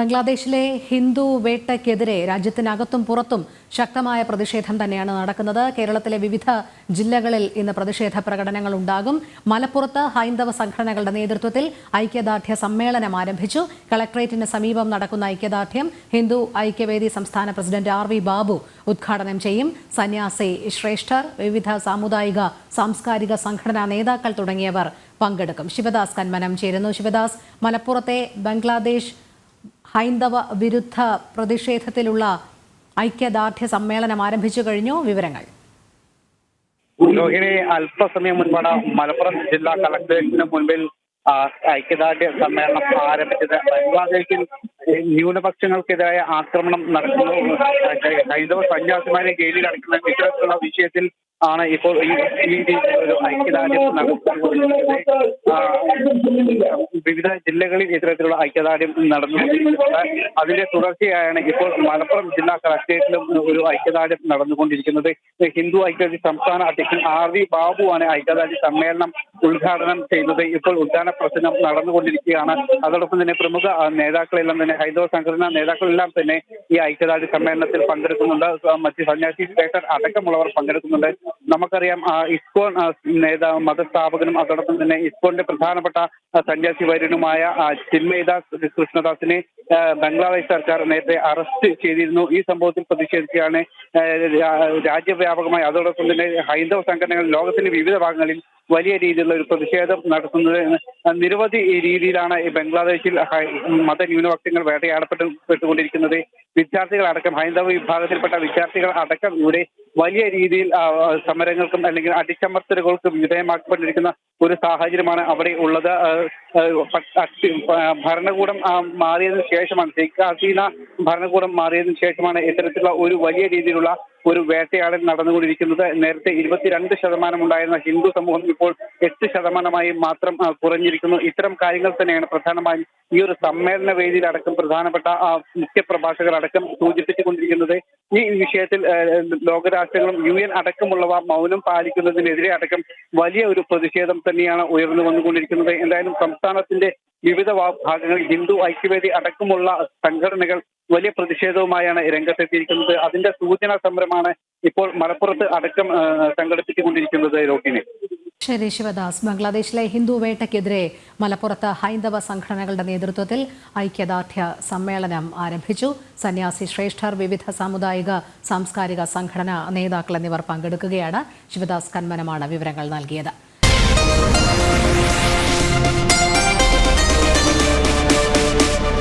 ബംഗ്ലാദേശിലെ ഹിന്ദു വേട്ടയ്ക്കെതിരെ രാജ്യത്തിനകത്തും പുറത്തും ശക്തമായ പ്രതിഷേധം തന്നെയാണ് നടക്കുന്നത്. കേരളത്തിലെ വിവിധ ജില്ലകളിൽ ഇന്ന് പ്രതിഷേധ പ്രകടനങ്ങൾ ഉണ്ടാകും. മലപ്പുറത്ത് ഹൈന്ദവ സംഘടനകളുടെ നേതൃത്വത്തിൽ ഐക്യദാർഢ്യ സമ്മേളനം ആരംഭിച്ചു. കളക്ടറേറ്റിന് സമീപം നടക്കുന്ന ഐക്യദാർഢ്യം ഹിന്ദു ഐക്യവേദി സംസ്ഥാന പ്രസിഡന്റ് RV ബാബു ഉദ്ഘാടനം ചെയ്യും. സന്യാസി ശ്രേഷ്ഠർ, വിവിധ സാമുദായിക സാംസ്കാരിക സംഘടനാ നേതാക്കൾ തുടങ്ങിയവർ പങ്കെടുക്കും. ശിവദാസ് കന്മനം ചേരുന്നു. ശിവദാസ്, മലപ്പുറത്തെ ബംഗ്ലാദേശ് ഹൈന്ദവ വിരുദ്ധ പ്രതിഷേധത്തിലുള്ള ഐക്യദാർഢ്യ സമ്മേളനം ആരംഭിച്ചു കഴിഞ്ഞു. വിവരങ്ങൾ. രോഹിണി, അല്പസമയം മുൻപാണ് മലപ്പുറം ജില്ലാ കളക്ടറേറ്റിന് മുൻപിൽ ഐക്യദാർഢ്യ സമ്മേളനം ആരംഭിച്ചത്. ബംഗ്ലാദേശിൽ ന്യൂനപക്ഷങ്ങൾക്കെതിരായ ആക്രമണം നടക്കുന്നു, ഹൈന്ദവ സന്യാസിമാരെ ജയിലിൽ അടയ്ക്കുന്ന ഇത്തരത്തിലുള്ള വിഷയത്തിൽ ആണ് ഇപ്പോൾ ഈ രീതിയിലൊരു ഐക്യദാർഢ്യം നടത്തുന്നത്. വിവിധ ജില്ലകളിൽ ഇത്തരത്തിലുള്ള ഐക്യദാർഢ്യം നടന്നുകൊണ്ടിരിക്കുന്നത്. അതിന്റെ തുടർച്ചയായാണ് ഇപ്പോൾ മലപ്പുറം ജില്ലാ കളക്ടറേറ്റിലും ഒരു ഐക്യദാർഢ്യം നടന്നുകൊണ്ടിരിക്കുന്നത്. ഹിന്ദു ഐക്യവേദി സംസ്ഥാന അധ്യക്ഷൻ RV ബാബുവാണ് ഐക്യദാർഢ്യ സമ്മേളനം ഉദ്ഘാടനം ചെയ്തത്. ഇപ്പോൾ ഉദ്ഘാടന പ്രസംഗം നടന്നുകൊണ്ടിരിക്കുകയാണ്. അതോടൊപ്പം തന്നെ പ്രമുഖ നേതാക്കളെല്ലാം തന്നെ, ഹൈന്ദവ സംഘടനാ നേതാക്കളെല്ലാം തന്നെ ഈ ഐക്യദാർഢ്യ സമ്മേളനത്തിൽ പങ്കെടുക്കുന്നുണ്ട്. മറ്റ് സന്യാസി ശ്രേഷ്ഠർ അടക്കമുള്ളവർ പങ്കെടുക്കുന്നുണ്ട്. നമുക്കറിയാം, ഇസ്കോൺ നേതാവ്, മതസ്ഥാപകനും അതോടൊപ്പം തന്നെ ഇസ്കോണിന്റെ പ്രധാനപ്പെട്ട സന്യാസി വര്യനുമായ ചിന്മയദാസ് കൃഷ്ണദാസിനെ ബംഗ്ലാദേശ് സർക്കാർ നേരത്തെ അറസ്റ്റ് ചെയ്തിരുന്നു. ഈ സംഭവത്തിൽ പ്രതിഷേധിച്ചാണ് രാജ്യവ്യാപകമായി അതോടൊപ്പം തന്നെ ഹൈന്ദവ സംഘടനകൾ ലോകത്തിന്റെ വിവിധ ഭാഗങ്ങളിൽ വലിയ രീതിയിലുള്ള ഒരു പ്രതിഷേധം നടത്തുന്നത്. നിരവധി രീതിയിലാണ് ഈ ബംഗ്ലാദേശിൽ മതന്യൂനപക്ഷങ്ങൾ വേട്ടയാടപ്പെട്ടുകൊണ്ടിരിക്കുന്നത്. വിദ്യാർത്ഥികളടക്കം, ഹൈന്ദവ വിഭാഗത്തിൽപ്പെട്ട വിദ്യാർത്ഥികൾ അടക്കം ഇവിടെ വലിയ രീതിയിൽ സമരങ്ങൾക്കും അല്ലെങ്കിൽ അടിച്ചമർത്തലുകൾക്കും വിധേയമാക്കപ്പെട്ടിരിക്കുന്ന ഒരു സാഹചര്യമാണ് അവിടെ ഉള്ളത്. ഭരണകൂടം മാറിയതിനു ശേഷമാണ്, ഷെയ്ഖ് ഹസീന ഭരണകൂടം മാറിയതിനു ശേഷമാണ് ഇത്തരത്തിലുള്ള ഒരു വലിയ രീതിയിലുള്ള ഒരു വേട്ടയാടൽ നടന്നുകൊണ്ടിരിക്കുന്നത്. നേരത്തെ 22% ഉണ്ടായിരുന്ന ഹിന്ദു സമൂഹം ഇപ്പോൾ 8% മാത്രം കുറഞ്ഞിരിക്കുന്നു. ഇത്തരം കാര്യങ്ങൾ തന്നെയാണ് പ്രധാനമായും ഈ ഒരു സമ്മേളന വേദിയിൽ അടക്കം പ്രധാനപ്പെട്ട മുഖ്യ പ്രഭാഷകർ അടക്കം സൂചിപ്പിച്ചുകൊണ്ടിരിക്കുന്നത്. ഈ വിഷയത്തിൽ ലോകരാഷ്ട്രങ്ങളും UN അടക്കമുള്ളവ മൗനം പാലിക്കുന്നതിനെതിരെ അടക്കം വലിയ ഒരു പ്രതിഷേധം തന്നെയാണ് ഉയർന്നു വന്നുകൊണ്ടിരിക്കുന്നത്. എന്തായാലും സംസ്ഥാനത്തിന്റെ വിവിധ ഭാഗങ്ങളിൽ ഹിന്ദു ഐക്യവേദി അടക്കമുള്ള സംഘടനകൾ വലിയ പ്രതിഷേധവുമായാണ് രംഗത്തെത്തിയിരിക്കുന്നത്. അതിന്റെ സൂചനാ സമരമാണ് ഇപ്പോൾ മലപ്പുറത്ത് അടക്കം സംഘടിപ്പിച്ചുകൊണ്ടിരിക്കുന്നത്. രോഹിണി. ശരി ശിവദാസ്. ബംഗ്ലാദേശിലെ ഹിന്ദു വേട്ടയ്ക്കെതിരെ മലപ്പുറത്ത് ഹൈന്ദവ സംഘടനകളുടെ നേതൃത്വത്തിൽ ഐക്യദാർഢ്യ സമ്മേളനം ആരംഭിച്ചു. സന്യാസി ശ്രേഷ്ഠർ, വിവിധ സാമുദായിക സാംസ്കാരിക സംഘടനാ നേതാക്കൾ എന്നിവർ പങ്കെടുക്കുകയാണ്. ശിവദാസ് കന്മനമാണ് വിവരങ്ങൾ നൽകിയത്.